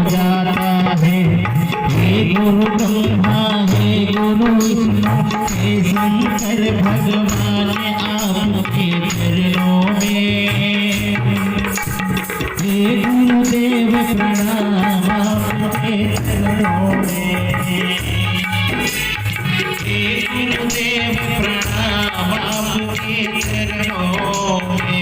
जाता है। हे गुरु ब्रह्मा हे गुरु विष्णु हे शंकर भगवान आपके चरणों में। हे गुरुदेव प्रणाम आपके चरणों में। हे गुरुदेव प्रणाम आपके चरणों में।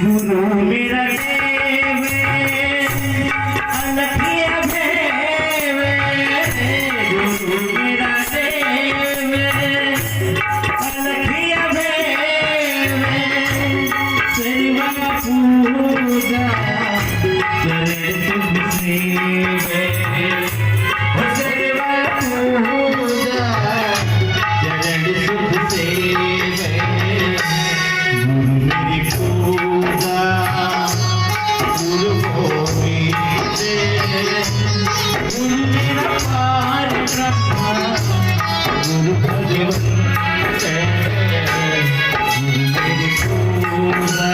गुरु मेरा देव अलखिया भेव। गुरु मेरा देव अलखिया भेव। सेवा पूजा करे तुमसे सेवा पूजा चरण सुख से। गुरु मेरी पूजा गुरु मेरा पार ब्रह्मा गुरु भगवंत गुरु मेरी पूजा।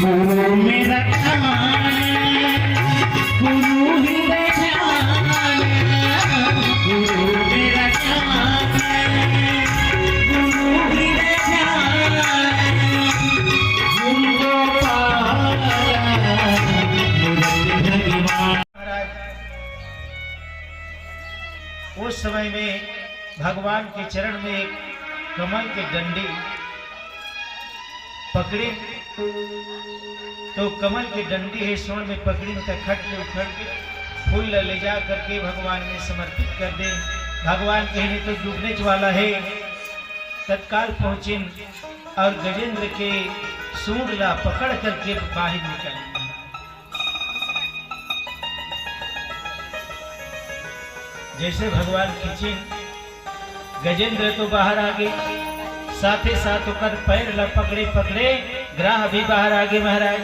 गुरु मेरा ध्यान गुरु हृदय ध्यान। गुरु मेरा ध्यान गुरु हृदय ध्यान। गुरु गोपाल मुरली भगवान। उस समय में भगवान के चरण में एक कमल के डंडी पकड़े तो कमल की डंडी है स्वर्ण में पकड़ी उनका खट में उखड़ के फूल ले जा करके भगवान में समर्पित कर दे। भगवान कहने तो डूबने वाला है। तत्काल पहुंचे और गजेंद्र के सूंड ला पकड़ करके बाहर निकले। जैसे भगवान खींचे गजेंद्र तो बाहर आ गए, साथ ही साथ होकर पैर ला पकड़े पकड़े ग्राह भी बाहर आ गए। महाराज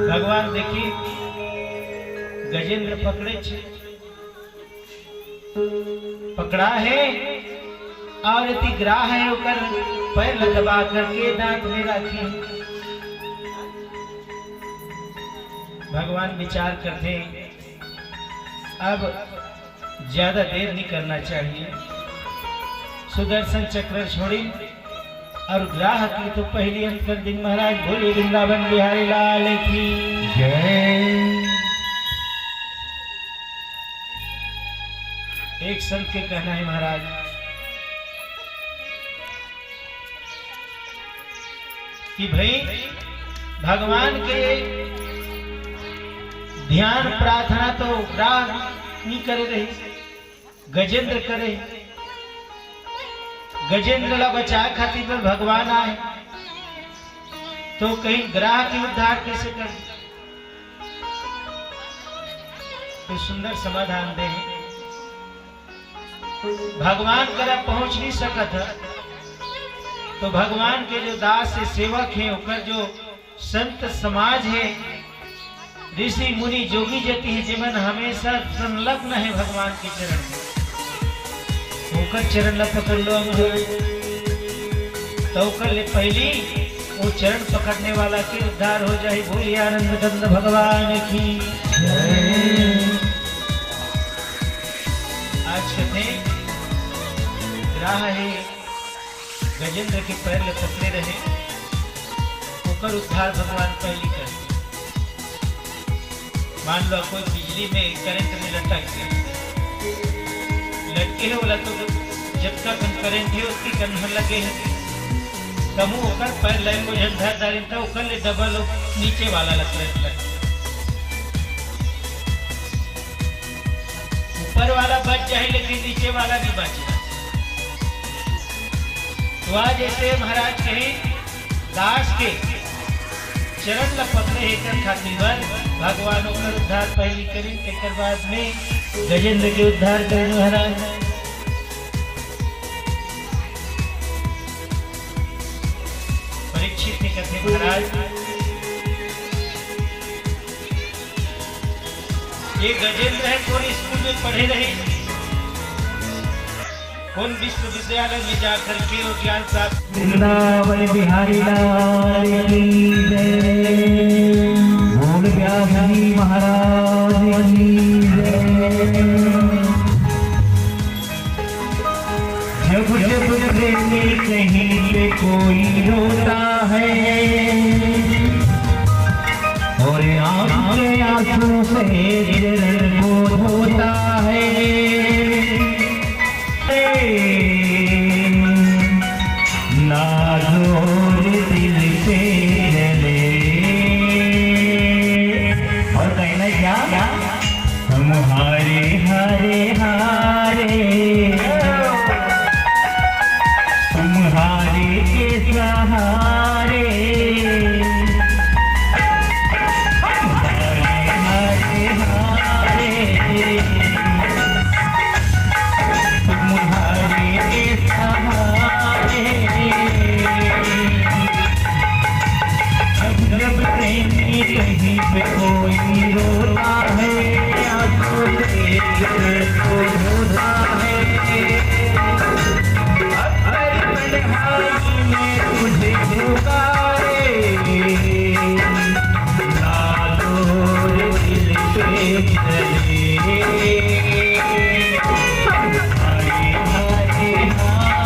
भगवान देखिए गजेंद्र पकड़े पकड़ा है और यदि ग्राह है होकर पैर दबा करके दांत में रखी। भगवान विचार करते अब ज्यादा देर नहीं करना चाहिए। सुदर्शन चक्र छोड़ी और ग्राह की तो पहली अंतर दिन। महाराज बोले वृंदावन बिहारी लाल की जय। एक संत के कहना है महाराज कि भाई भगवान के ध्यान प्रार्थना तो ग्राह नहीं करे रही, गजेंद्र करे गजेंद्र ला बचाए खातिर तो भगवान आए, तो कहीं ग्राह के उद्धार कैसे कर, तो सुंदर समाधान दे। भगवान करा पहुंच नहीं सकत है, तो भगवान के जो दास है, सेवक है, उनका जो संत समाज है, ऋषि मुनि जोगी जति है, जीवन हमेशा संलग्न है भगवान के चरण में, होकर चरण ला पकड़ लो। तो कर ले पहली वो चरण पकड़ने वाला के उद्धार हो जाए। बोलिए आनंद कंद भगवान की। आज कहते ग्राह है गजेंद्र के पैर ले पकड़े रहे, होकर उद्धार भगवान पहली कर। मान लो कोई बिजली में करंट में लटक गया, लटके है बोला, तो जब तक करंट है उसकी कंधर लगे है, तमु होकर पैर लाइन को झंझा डाली था, उकर ले डबल नीचे वाला लग, ऊपर वाला बच जाए लेकिन नीचे वाला नहीं बचे। तो आज ऐसे महाराज कहे दास के चरण ल पकड़े हेकर खातिर भगवान का उद्धार पहली करें, एक बाद में गजेंद्र के उद्धार करें महाराज। परीक्षित ने कहते महाराज ये गजेंद्र है, कौन स्कूल में पढ़े रहे, कौन विश्वविद्यालय में जाकर के वो ज्ञान प्राप्त। वृंदावन बिहारी लाल की जय, बोल व्यास जी महाराज की जय। जब जब प्रेमी कहीं पे कोई रोता है, और आपके आंसू से दिल को धोता है, नाज़ोर दिल पे जले। और कहना क्या, हम हारे हारे हारे, तुम्हारे के सहारे, कहीं पे कोई रोता है, आंसू से दिल को धोता है, हर तन्हाई में तुझे पुकारे, नाज़ोर दिल पे जले। हाय हाय हाय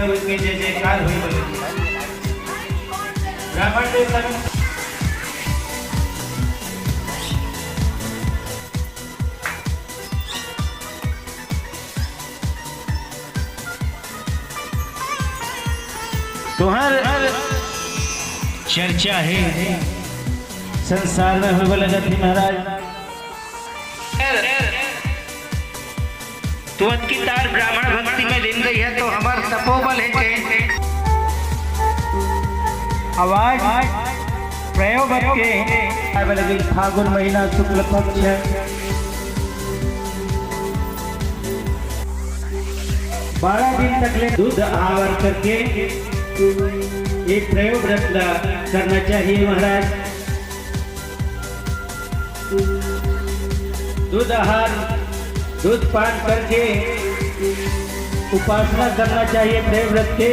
प्रभु के जय जयकार हुई बोले। ब्राह्मण देवता तुम्हार चर्चा है संसार में हुए लगा थी महाराज। तुअत की तार ब्राह्मण भक्ति में लीन गई है तो हमार तपोबल है के आवाज प्रयोग के लगी। फागुन महीना शुक्ल पक्ष 12 दिन तक ले दूध आवर करके एक प्रयोग व्रत करना चाहिए महाराज। दूध आहार दूध पान करके उपासना करना चाहिए प्रेम व्रत के।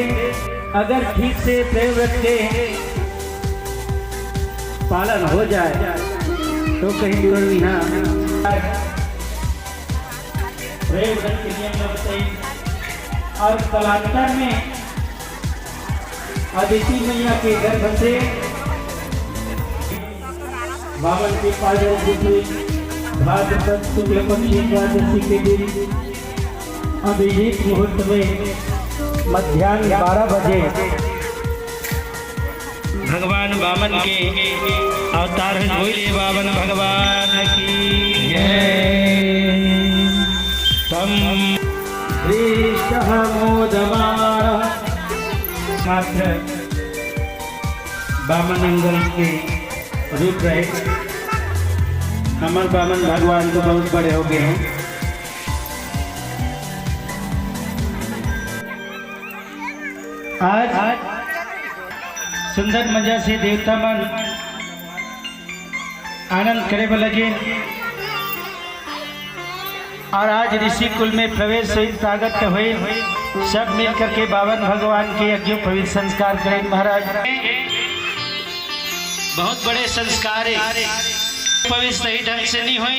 अगर ठीक से प्रेम व्रत के पालन हो जाए तो कहीं दुर्विना प्रेम व्रत के नियम बताइए। और कलांतर में अदिति मैया के गर्भ से बावन के पायल भाद्रपद शुक्ल पक्ष एकादशी के दिन अभिजीत मुहूर्त में मध्याह्न 12 बजे भगवान वामन के अवतार बोले वामन भगवान की जय। तम हृष्टः मोदमानः मात्र वामन अंगल के रूप रहे। हमारे वामन भगवान तो बहुत बड़े हो गए हैं। आज सुंदर मजा से देवता मन आनंद करे लगे और आज ऋषि कुल में प्रवेश सहित ताकत हुए सब मिल करके बावन भगवान के यज्ञ पवित्र संस्कार करें महाराज। बहुत बड़े संस्कार है, पवित्र सही ढंग से नहीं हुई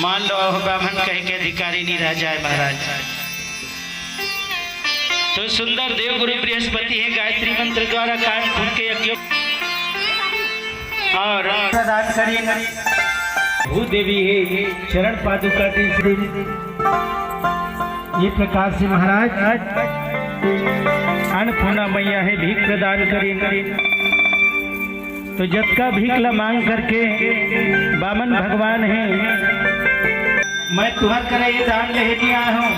मान लो ब्राह्मण कह के अधिकारी नहीं रह जाए महाराज। तो सुंदर देव गुरु बृहस्पति है गायत्री मंत्र द्वारा कान खुल के यज्ञ और प्रदान करेंगे। भूदेवी है चरण पादुका ये प्रकार से महाराज अन्नपूर्णा मैया है भीख प्रदान करेंगे। तो जब का भीखला मांग करके बामन भगवान है मैं तुहर करे ये दान ले दिया हूँ।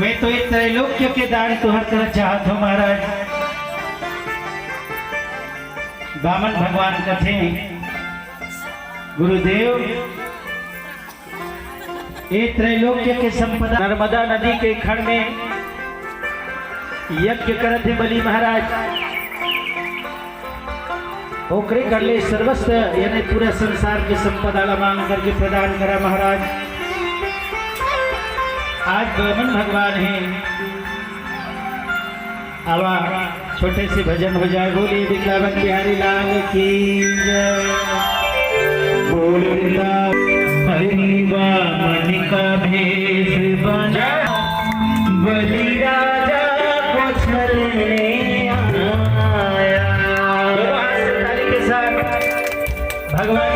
मैं तो ये त्रैलोक्य के दान तुहर कर चाहत हूँ महाराज। बामन भगवान कथे गुरुदेव ये त्रैलोक्य के संपदा नर्मदा नदी के खंड में यज्ञ करत है बलि महाराज। ओकरे कर ले सर्वस्व यानी पूरा संसार के संपदा मांग करके प्रदान करा महाराज। आज बामन भगवान है आवा छोटे से भजन हो जाए। बोले वृंदावन बिहारी लाल की जय। बोले बामन का भेष बना बलि राजा को छलने भगवान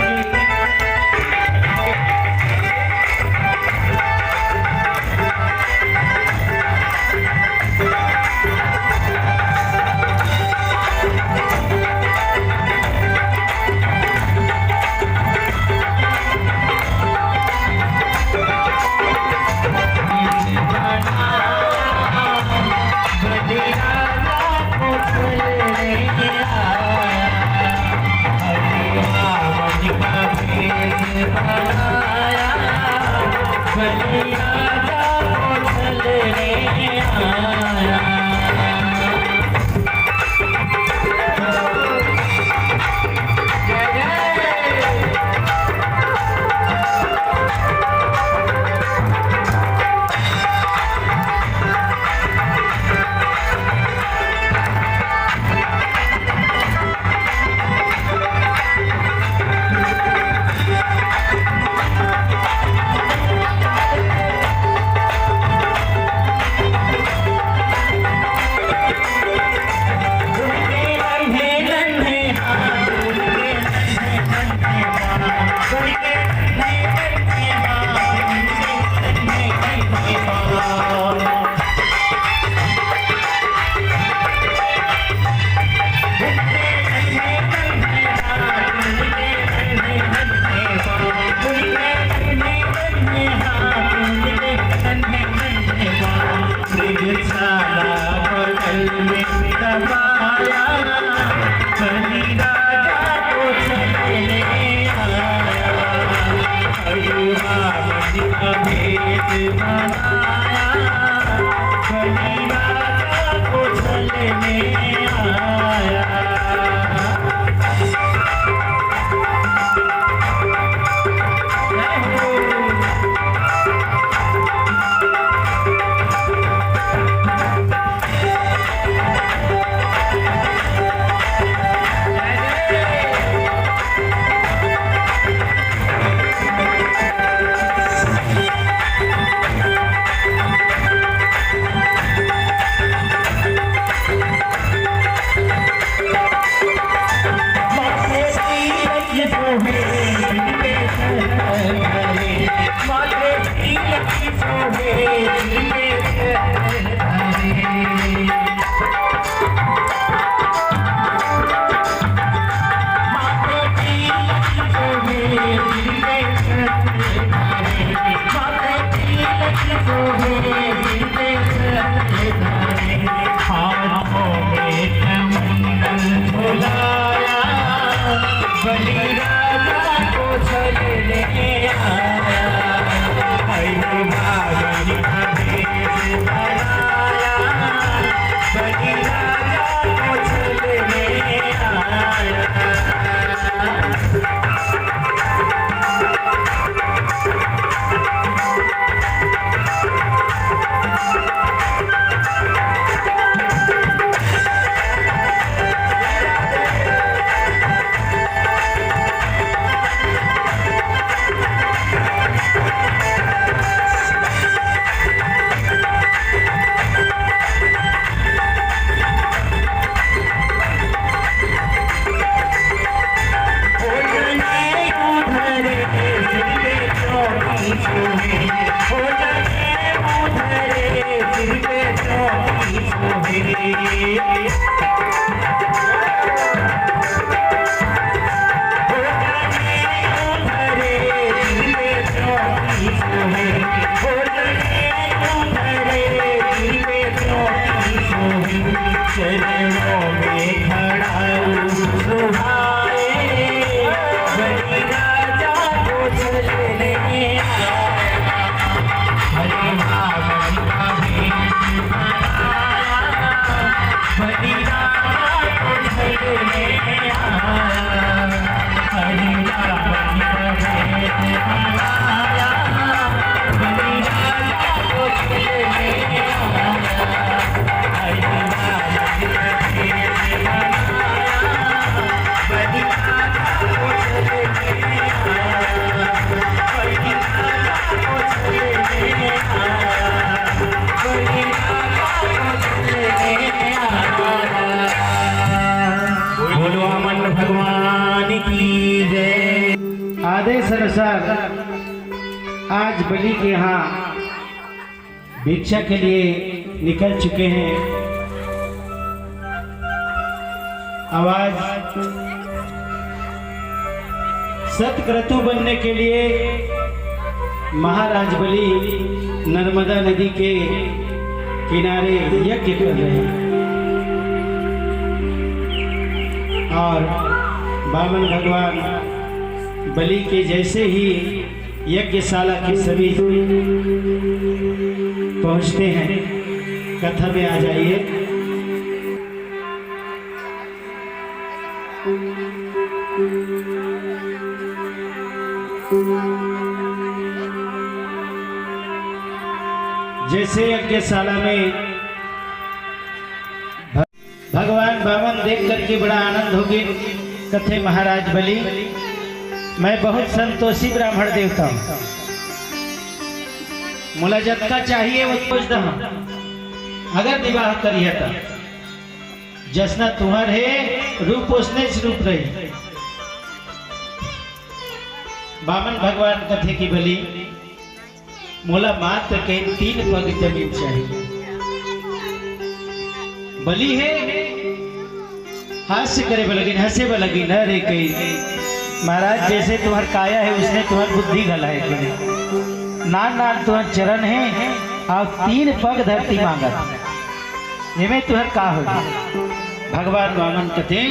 आया, बलि राजा को चलने आया, हनुमान जी का भेद बनाया, बलि राजा को चलने आया। बलि राजा को चलने आया, हनुमान जी का भेद बनाया, बलि राजा को चलने आया। चरणों में खड़ा सुहाए, बलि राजा को चलने आया, हनुमान जी का भेद बनाया, बलि राजा को चलने आया, हनुमान जी का भेद बनाया, बलि राजा को चलने आया, हनुमान जी का भेद बनाया, बलि राजा को चलने आया, बलि राजा को चलने आया, बलि राजा को चलने आया। बोलो अमन भगवान की जय। आदेश अनुसार आज बलि के यहाँ भिक्षा के लिए निकल चुके हैं। आवाज सतक्रतु बनने के लिए महाराज बलि नर्मदा नदी के किनारे यज्ञ कर रहे हैं और वामन भगवान बलि के जैसे ही यज्ञशाला के सभी पहुंचते हैं। कथा में आ जाइए। जैसे यज्ञशाला में भगवान वामन देख करके बड़ा आनंद हो गया। कथे महाराज बलि, मैं बहुत संतोषी ब्राह्मण देवता हूँ। मोला जत्का चाहिए वो खोज दह, अगर विवाह करिए तो जसना तुम्हार है रूप उसने रूप रही। वामन भगवान कथे की बलि, मोला मात्र के 3 पग जमीन चाहिए। बलि है हास्य करे लगी, हंसे लगी न रे कही। महाराज जैसे तुम्हार काया है उसने तुम्हार बुद्धि गला है। नान नान तुम्हार चरण है और 3 पग धरती मांगत, इमे तुम्हार का हो। भगवान वामन कथे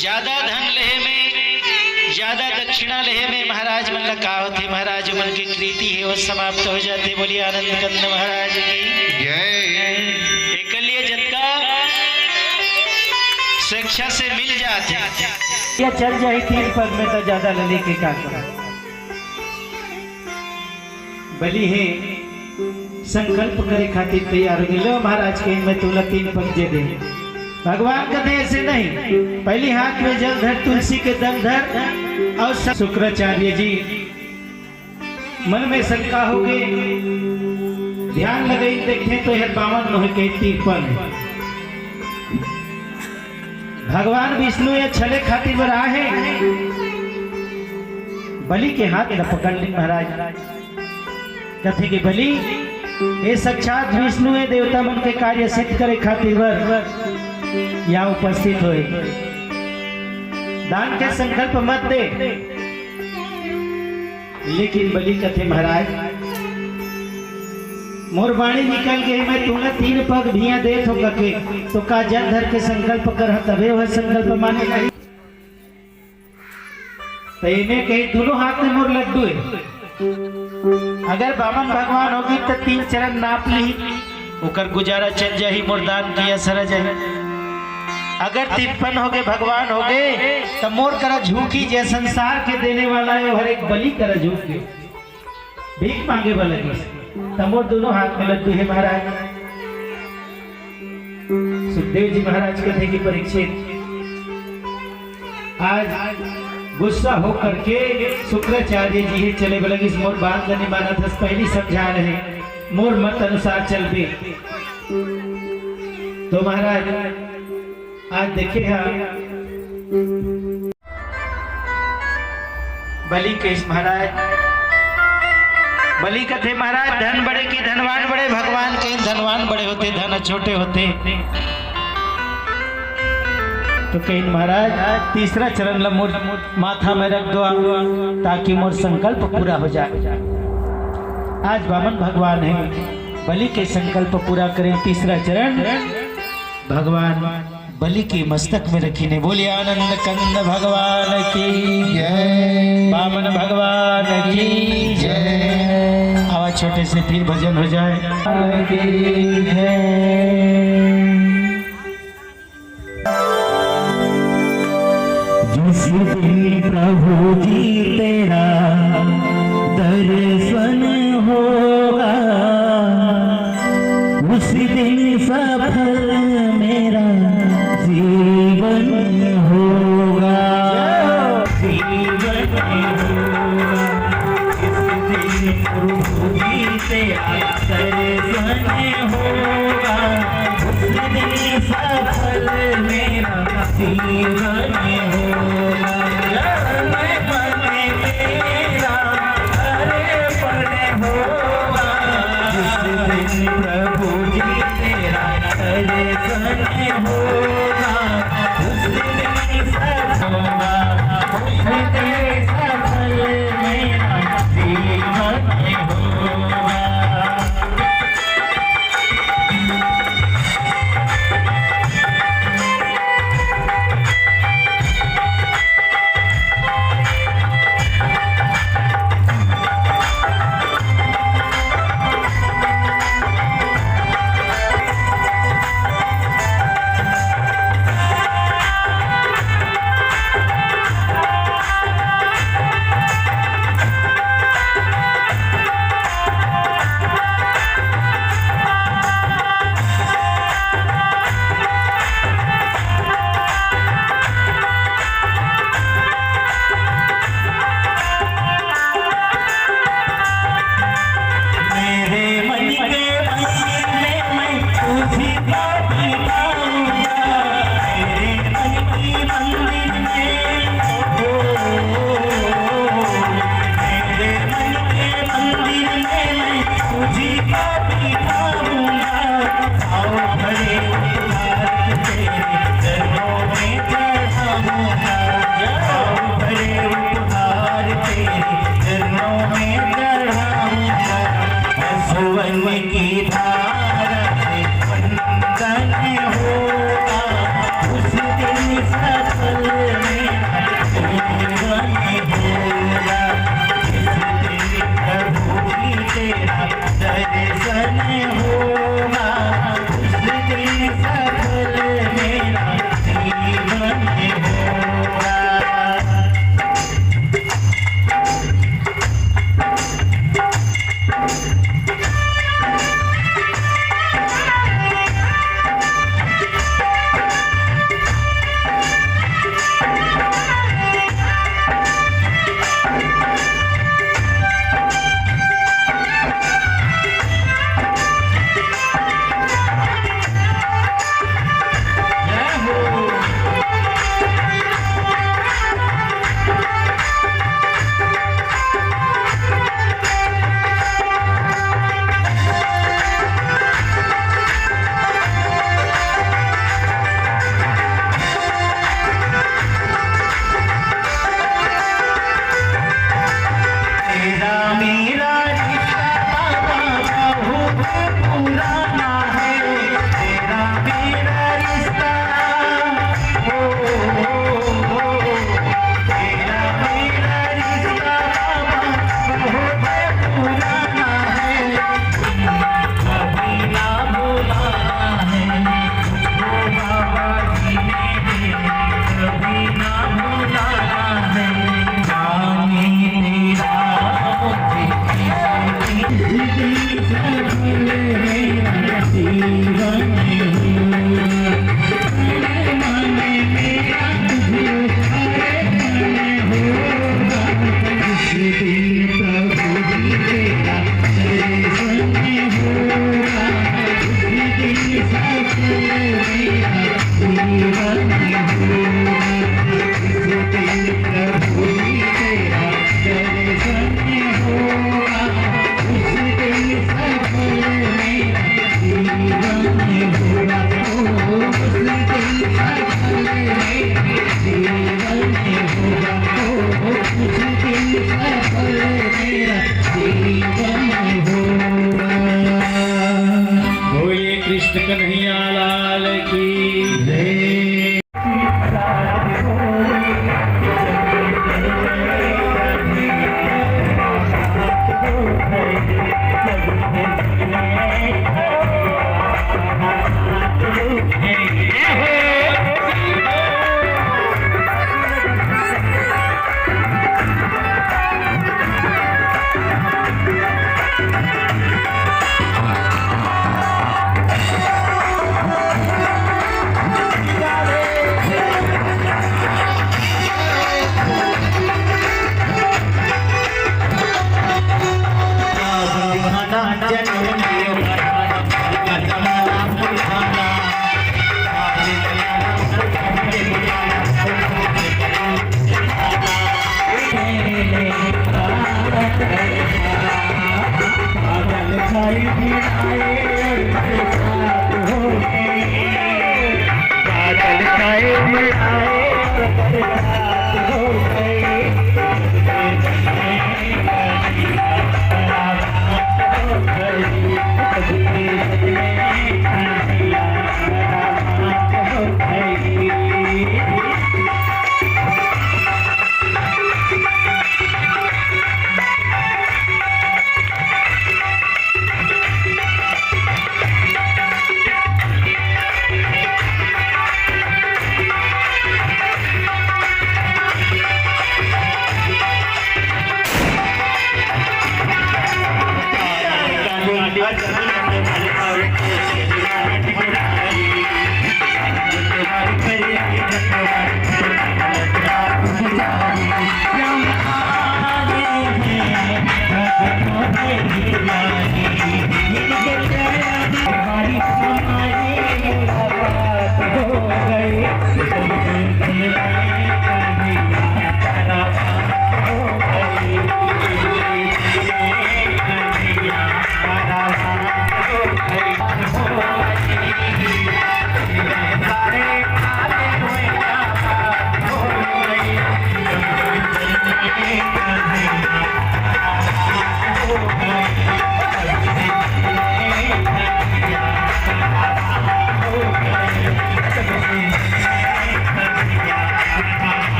ज्यादा धन लेहे में ज्यादा दक्षिणा लेहे में महाराज मन का होते महाराज मन की कृति है वो समाप्त हो जाते। बोलिए आनंद कंद महाराज की जय। एक लिए जनता स्वेच्छा से मिल जाते या चल जाए 3 पग में तो ज्यादा लली के का बलि है संकल्प करे खातिर तैयार हो गए। महाराज के मैं तुला 3 पग दे दे। भगवान कहते ऐसे नहीं, पहली हाथ में जल धर, तुलसी के दल धर और शुक्राचार्य जी मन में शंका हो गई, ध्यान लगाई देखें तो यह 52 लोहे के 3 पग। भगवान विष्णु ये छले खातिर बना है, बलि के हाथ न पकड़ ली। महाराज कथे के बलि ये साक्षात विष्णु है, देवता मन के कार्य सिद्ध करे खातिर यहाँ उपस्थित होए। दान के संकल्प मत दे, लेकिन बलि कथे महाराज मोर वाणी निकल गई, मैं तुमने 3 पग भिया दे तो का जल धर के संकल्प कर तबे वह संकल्प माने नहीं। तो इन्हें कही दोनों हाथ में मोर लड्डू है, अगर बामन भगवान होगी तो 3 चरण नाप ली ओकर गुजारा चल जाही, मोर दान किया सर जाही। अगर 53 हो गए भगवान हो गए तो मोर करा झूठी जय संसार के देने वाला है, हर एक बलि करा झूठ के भीख मांगे वाला तमोर दोनों हाथ में लड्डू है। महाराज सुखदेव जी महाराज कहते कि परीक्षित आज गुस्सा हो करके शुक्राचार्य जी चले बोले इस मोर बात नहीं माना था, पहली समझा रहे मोर मत अनुसार चल बे। तो महाराज आज देखे बलि के महाराज बलि कथे महाराज धन बड़े की धनवान बड़े, भगवान के धनवान बड़े होते धन छोटे होते। तो कहीं महाराज 3रा चरण ला मोर माथा में रख दो ताकि मोर संकल्प पूरा हो जाए। आज वामन भगवान है, बलि के संकल्प पूरा करें। 3रा चरण भगवान बलि के मस्तक में रखी ने। बोलिए आनंद कंद भगवान की जय। वामन भगवान की जय। आवाज छोटे से फिर भजन हो जाए। जिस दिन प्रभु जी तेरा दर्शन होगा उस दिन सफल मेरा जीवन होगा, जीवन होगा। जिस दिन प्रभु जी तेरा दर्शन होगा उस दिन सफल मेरा जीवन होगा। प्रभु जी तेरा दर्शन होगा उस दिन सफल होगा, उस दिन सफल मेरा जीवन होगा। कन्हैया लाल की जय।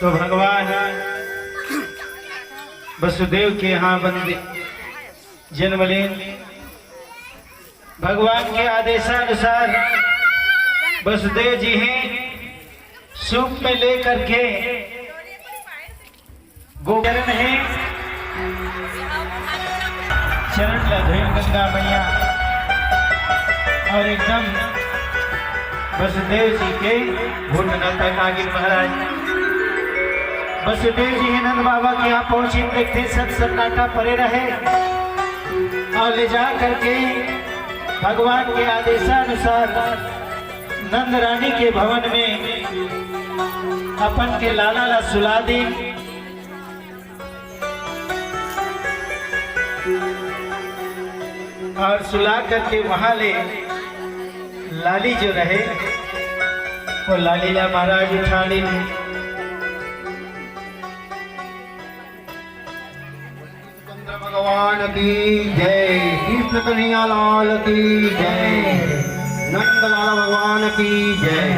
तो भगवान वसुदेव के यहाँ बंदे जन्म लें। भगवान के आदेशानुसार वसुदेव जी हैं सूप में लेकर के गोचरण है चरण लधे गंगा मैया और एकदम वसुदेव जी के घुटना तक आगे महाराज वसुदेव जी नंद बाबा के यहाँ पहुंचे देखते सब सन्नाटा पड़े रहे और ले जा करके भगवान के आदेशानुसार नंद रानी के भवन में अपन के लाला ला सुला दी। और सुला करके वहां ले लाली जो रहे वो लाली ला महाराज उठा ली। भगवान की जय। कृष्ण कन्हैया लाल की जय। नंद लाल भगवान की जय।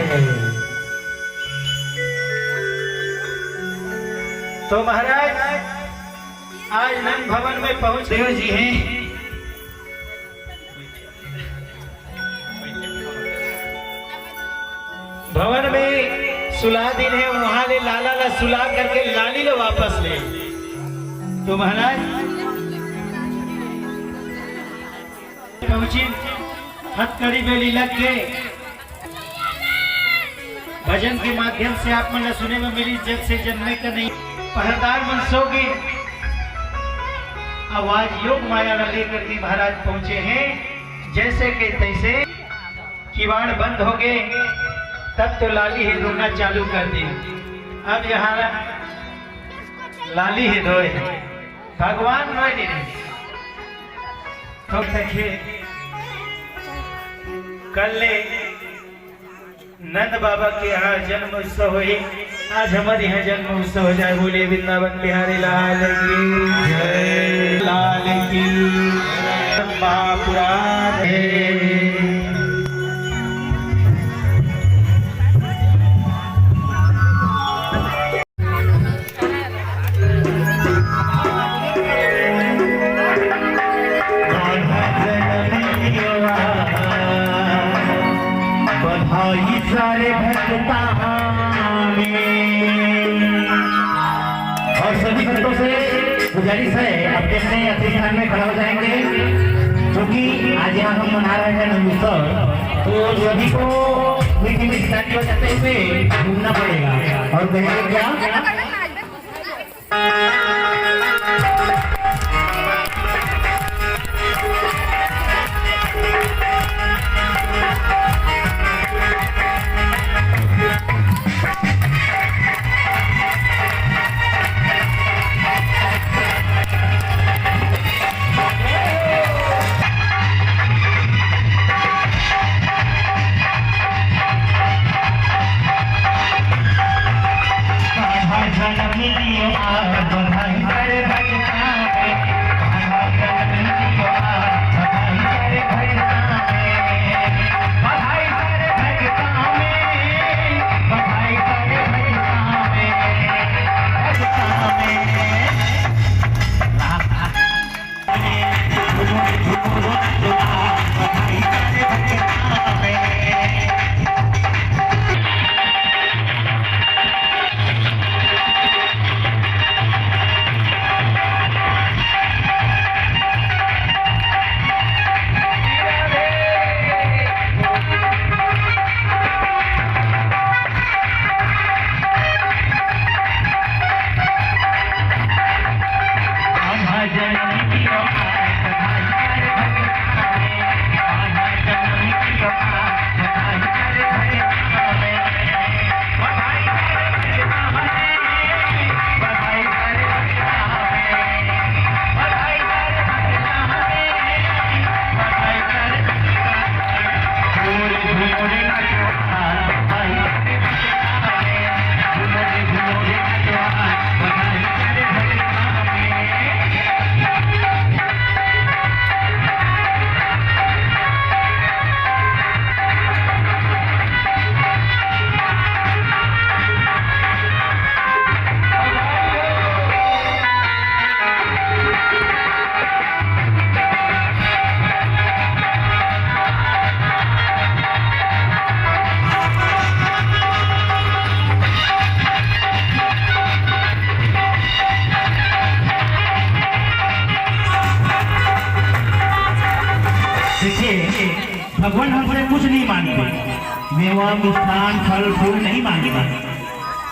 तो महाराज आज नंद भवन में पहुंच देव जी हैं। भवन में सुला दिन है वहां ले लाला ला सुला करके लाली ला वापस ले। तो महाराज पहुंची हथकड़ी बेली लग के भजन के माध्यम से आप मन सुने में मिली जग से जन्मे का नहीं पहरेदार मन सो गए। आवाज योग माया ला लेकर के महाराज पहुंचे हैं। जैसे के तैसे किवाड़ बंद हो गए तब तो लाली है रोना चालू कर दी। अब यहाँ लाली है रोए भगवान रोए नहीं तो देखे कल ले नंद बाबा के यहाँ जन्म उत्सव हुई। आज हमारे यहाँ जन्म उत्सव हो जाए। बोले वृंदावन बिहारी लाल की जय लाल की महापुराण बधाई सारे भक्ता और सभी भक्तों से गुजारिश है अपने अपने अपने स्थान में खड़ा हो जाएंगे क्योंकि आज यहाँ हम मना रहे हैं जन्म उत्सव। तो सभी को मीठी मीठी तालियों बजाते हुए घूमना पड़ेगा और कहेंगे क्या भगवान हमसे कुछ नहीं मांगते। मेवा मिष्ठान फल फूल नहीं मांगते।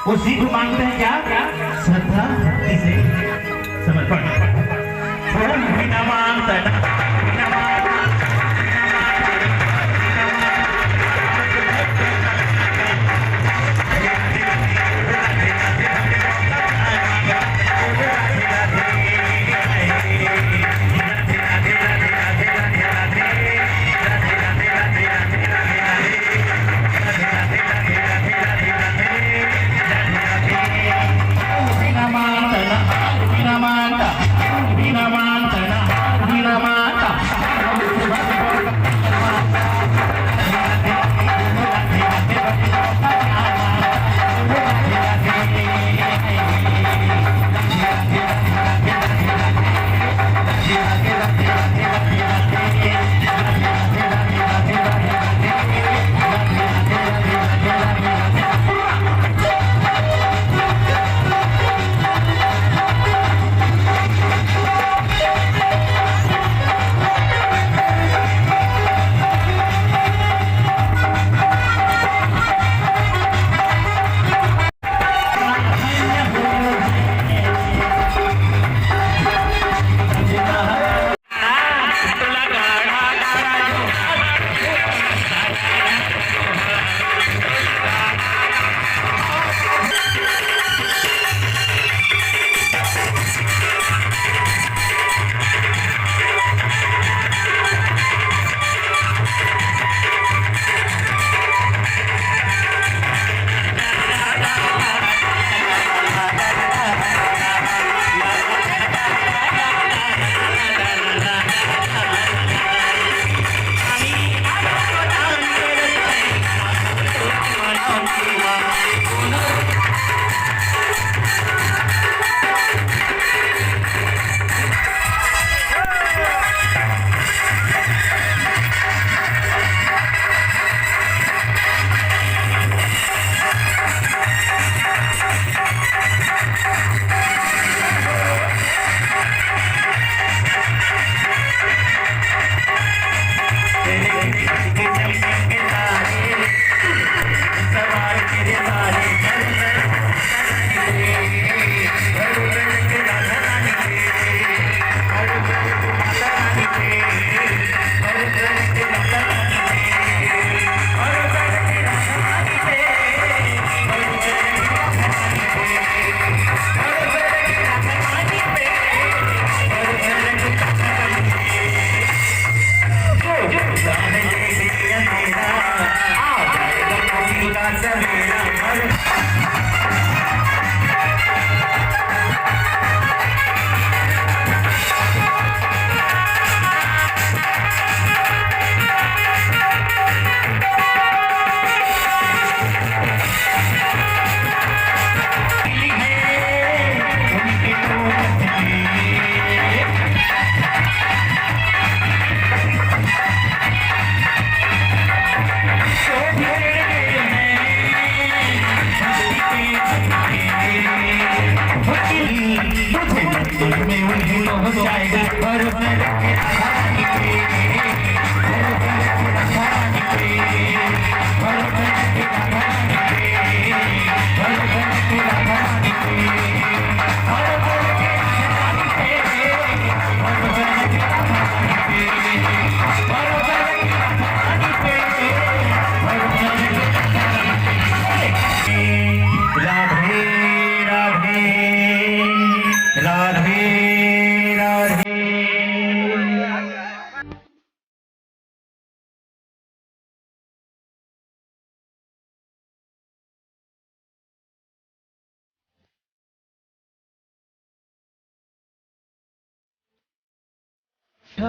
वो सिर्फ मांगते हैं क्या श्रद्धा इसे समर्पण। फल भी ना मांगता